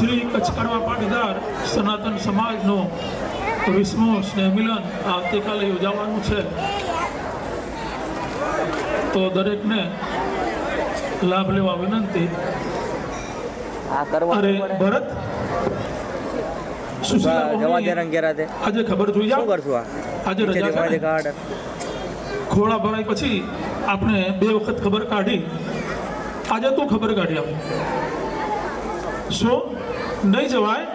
શ્રી કચ્છ કડવા પાટીદાર સનાતન સમાજનો 20મો સ્નેહ મિલન આવતીકાલે યોજાવાનું છે, તો દરેકને લાભ લેવા વિનંતી. અરે ભરત આજે ખબર જોઈ આજે રજા ખોળા ભરાય પછી આપણે 2 વખત ખબર કાઢી. આજે તું ખબર કાઢી આપ શું નહીં જવાય?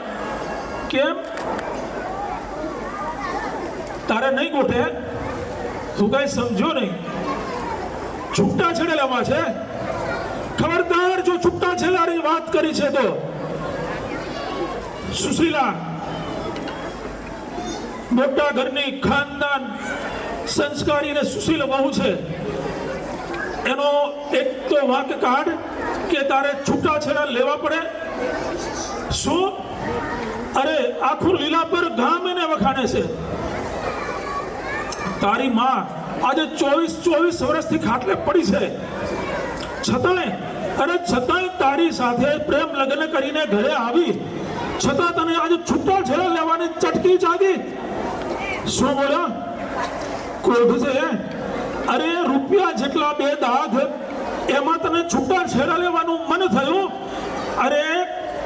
કેમ તારે નહીં ગોઠે? તું કઈ સમજો નહીં. છૂટા છેડેલામાં છે. ખબરદાર જો છૂટા છેડાની વાત કરી છે તો સુશીલા મોટા ઘરની ખાનદાન સંસ્કારી અને સુશીલ વહુ છે, એનો એક તો વાંક કાઢ કે તારે છૂટા છેડા લેવા પડે. શું? અરે આખું લીલાપર ગામ એને વખાણે છે. તારી માં આજે 24 વર્ષથી ખાટલે પડી છે, છતાંય તારી સાથે પ્રેમ લગ્ન કરીને ઘરે આવી છતાં તને આજે છૂટા છેડા લેવાની ચટકી જાગી. શું બોલ્યા? ક્રોધ છે? અરે રૂપિયા જેટલા 2 દાગ એમાં તને છૂટા છેડા લેવાનું મન થયું? અરે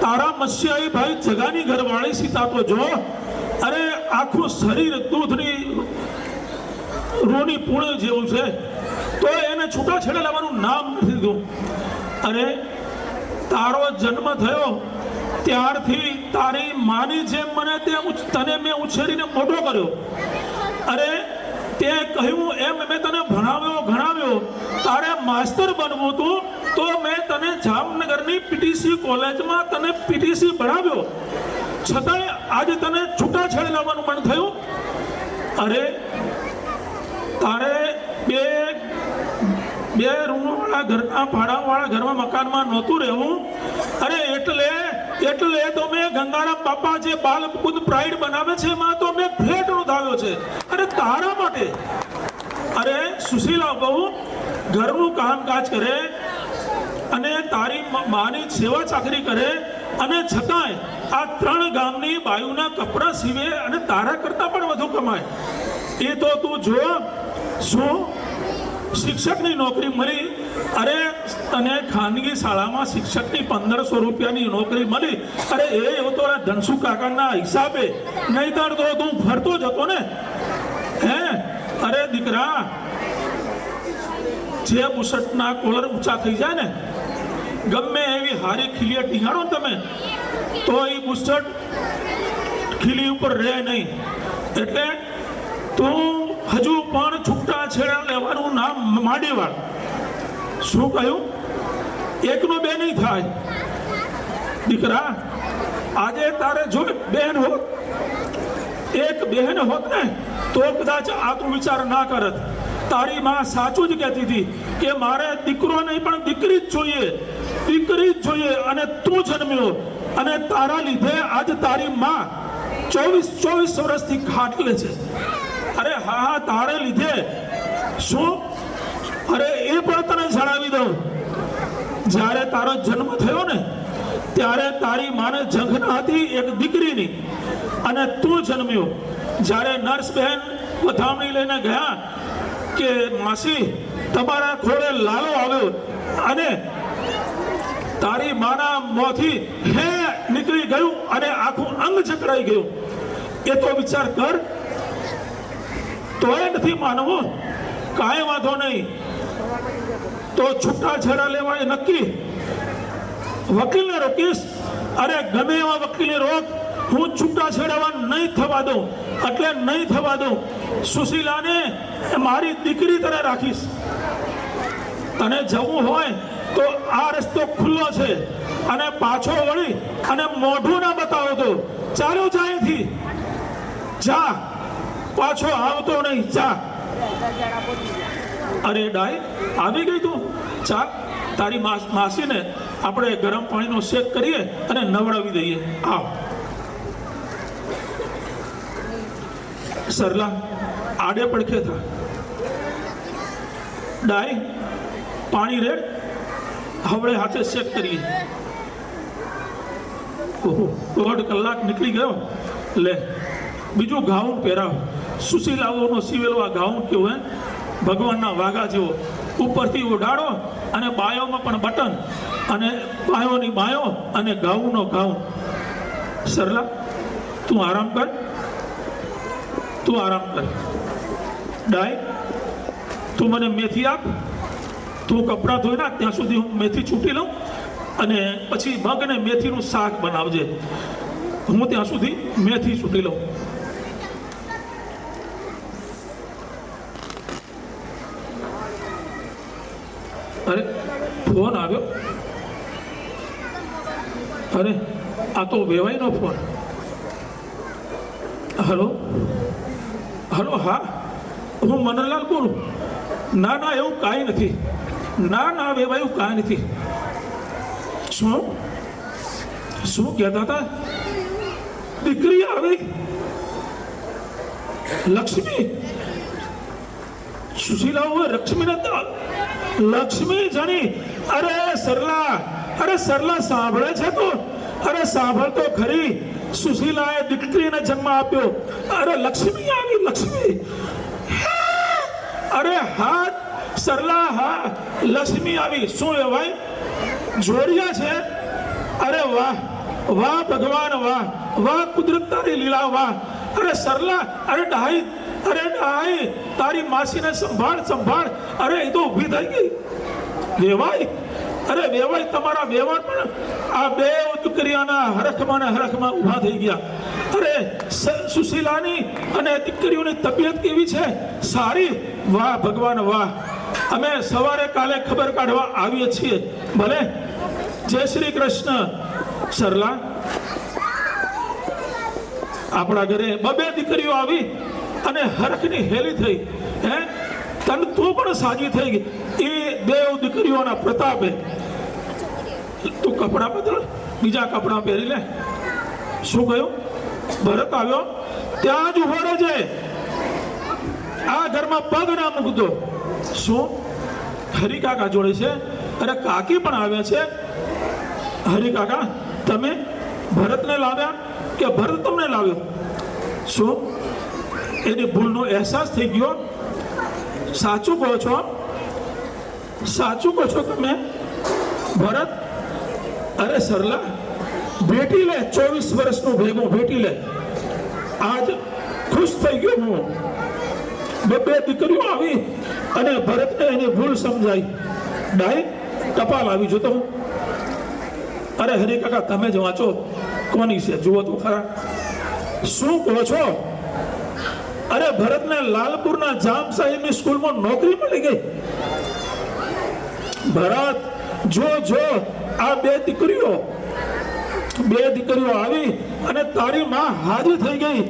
તારા મસ્યાઈ ભાઈ જગાની ઘરવાળી સીતા તો જો, અરે આખું શરીર દૂધની રોની પૂણ જેવું છે, તો એને છૂટા છેડા લેવાનું નામ નથી દીધું. અરે તારો જન્મ થયો ત્યારથી તારી માની જેમ મને તને મેં ઉછેરીને મોટો કર્યો. અરે તે કહ્યું એમ મેં તને ભણાવ્યો. તારે માસ્ટર બનવું હતું તો મેં તને જામનગરની પીટીસી કોલેજમાં તને પીટીસી ભણાવ્યો, છતાંય આજે તને છૂટા છેડા લેવાનું મન થયું. અરે તારે બે રૂમવાળા ઘરના ભાડાવાળા ઘરમાં મકાનમાં નહોતું રહેવું. અરે એટલે તો મેં ગંગારામ બાપા જે બાલ મુકુંદ પ્રાઇડ બનાવે છે એમાં તો મેં ફ્લેટ નોંધાવ્યો છે. અરે તારા માટે. અરે સુશીલા બહુ ઘરનું કામકાજ કરે અને તારી માની સેવા ચાકરી કરે અને છતાંય આ 3 ગામની બાયુના કપડાં સીવે અને તારા કરતાં પણ વધુ કમાય. એ તો તું જો. શું શિક્ષકની નોકરી મળી? અરે તને ખાનગી શાળામાં શિક્ષકની 1500 રૂપિયાની નોકરી મળી. અરે એવું તો ધનસુ કાકાના હિસાબે, નહીતર તો તું ફરતો જતો ને. હે અરે દીકરા, જે બુશર્ટના કોલર ઊંચા થઈ જાય ને, ગમે એવી હારી ખીલીએ ટીહાડો ને તમે, તો એ બુશર્ટ ખીલી ઉપર રહે નહીં. એટલે તું હજુ પણ છૂટા છેડા લેવાનું નામ માંડી વાળ. શું કહ્યું? 1 નો 2 નહીં થાય. દીકરા આજે તારે જો બહેન હોત, એક બહેન હોત ને, તો કદાચ આ તું વિચાર ના કરત. તારી માં સાચું જ કહેતી હતી કે મારે દીકરો નહીં પણ દીકરી જ જોઈએ, અને તું જન્મ્યો અને તારા લીધે આજ તારી માં 24 વર્ષથી ખાટલે છે. અરે હા, તારે લીધે. શું? અરે એ પણ તને જણાવી દઉં, જ્યારે તારો જન્મ થયો ને ત્યારે તારી માને ઝંખના હતી એક દીકરીની, અને તું જન્મ્યો. જ્યારે નર્સ બહેન વધામણી લઈને ગયા કે માસી તમારા ખોળે લાલો આવ્યો, અને તારી માના મોંથી હે નીકળી ગયું અને આખું અંગ જકડાઈ ગયું. એ તો વિચાર કર. તોય નથી માનવું. કાંઈ વાંધો નહીં, તો છૂટા છેડા લેવા એ નક્કી. વકીલને રોકીશ. અરે ગમે એવા વકીલને રોક, હું છૂટા છેડાવા નહીં થવા દઉં. એટલે નહીં થવા દઉં. સુશીલાને મારી દીકરી તને રાખીશ. તને જવું હોય તો આ રસ્તો ખુલ્લો છે, અને પાછો વળી અને મોઢું ના બતાવો તો ચાલ્યો જાય અહીંથી. જા, પાછો આવતો નહીં. જા. અરે ડાય, આવી ગઈ તું? ચા, તારી માસીને આપણે ગરમ પાણીનો શેક કરીએ અને નવડાવી દઈએ. આવ સરલા, આડે પડખે થા. ડાય, પાણી રેડ, હવળે હાથે શેક કરીએ. ઓહો 1.5 કલાક નીકળી ગયો. લે બીજું ગાઉન પહેરાવ. સુશીલાઓનો સીવેલો આ ગાઉન કેવો હે, ભગવાનના વાઘા જેવો. ઉપરથી ઉડાડો અને બાયોમાં પણ બટન અને બાયોની બાયો અને ગાઉનનો ગાઉન. સરલા તું આરામ કર, તું આરામ કર. ડાય તું મને મેથી આપ, તું કપડાં ધોઈ નાખ ત્યાં સુધી હું મેથી છૂટી લઉં અને પછી મગ અને મેથીનું શાક બનાવજે. હું ત્યાં સુધી મેથી છૂટી લઉં. અરે ફોન આવ્યો. અરે આ તો વેવાઈનો ફોન. હલો હલો, હા હું મનનલાલ બોલું. ના ના એવું કાંઈ નથી. ના ના વેવાઈ એવું કાંઈ નથી. શું શું કહેતા હતા? દીકરી આવી લક્ષ્મી. સુશીલા લક્ષ્મી નતા, લક્ષ્મી જાણી. અરે સરલા, અરે સરલા સાંભળે છે તું? અરે સાંભળ તો ખરી. સુશીલાએ દીકરીને જન્મ આપ્યો. અરે લક્ષ્મી આવી, લક્ષ્મી. અરે હા સરલા, હા લક્ષ્મી આવી. શું એ ભાઈ જોડિયા છે? અરે વાહ વાહ ભગવાન, વાહ વાહ કુદરત, તારી લીલા વાહ. અરે સરલા, અરે ડાઈ, અરે ડાઈ તારી માસીને સંભાળ સંભાળ. અરે એ તો ઊભી થઈ ગઈ. વેવાઈ, અરે વેવાઈ તમારા વેવાણ પણ આ બે દીકરીઓના હરખમાં ને હરખમાં ઊભા થઈ ગયા. અરે સુશીલાની અને દીકરીઓની તબિયત કેવી છે? સારી? વાહ ભગવાન વાહ. અમે સવારે કાલે ખબર કાઢવા આવીએ છીએ. ભલે. જય શ્રી કૃષ્ણ. સરલા આપણા ઘરે બે દીકરીઓ આવી અને હરખની હેલી થઈ. હે તને તું પણ સાજી થઈ ગઈ. એ દેવ દીકરીઓના પ્રતાપે. તું કપડાં બદલ, બીજા કપડાં પહેરી લે. શું કહ્યું? ભરત આવ્યો ત્યાં જ ઉભો રહેજે. આ ઘરમાં પગ ના મૂકતો. શું હરિકાકા જોડે છે? અરે કાકી પણ આવ્યા છે. હરિકાકા તમે ભરતને લાવ્યા કે ભરત તમને લાવ્યો? શું એની ભૂલનો અહેસાસ થઈ ગયો? સાચું કહો છો? સાચું કહો છો તમે ભરત? અરે સરલા ભેટી લે, 24 વર્ષનું ભેગું ભેટી લે. આજ ખુશ થઈ ગયો હું. બે દીકરીઓ આવી અને ભરતને એની ભૂલ સમજાઈ. ડાય ટપાલ આવી જોતો હું. અરે હરિકાકા તમે જ વાંચો કોની છે જુઓ તો ખરા. શું કહો છો? અરે ભરતને લાલપુરના જામ સાહેબની સ્કૂલમાં નોકરી મળી ગઈ. ભરત જો જો આ બે દીકરીઓ આવી અને તારી માં હાજર થઈ ગઈ.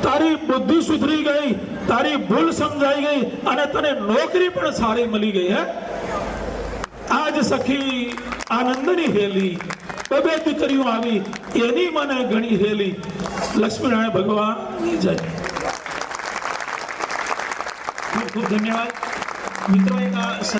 તારી બુદ્ધિ સુધરી ગઈ, તારી ભૂલ સમજાઈ ગઈ અને તને નોકરી પણ સારી મળી ગઈ. હે આજ સખી આનંદની હેલી. બે દીકરીઓ આવી એની મને ઘણી હેલી. લક્ષ્મીનારાયણ ભગવાનની જય. ખૂબ ખૂબ ધન્યવાદ મિત્રો. એક સત્ય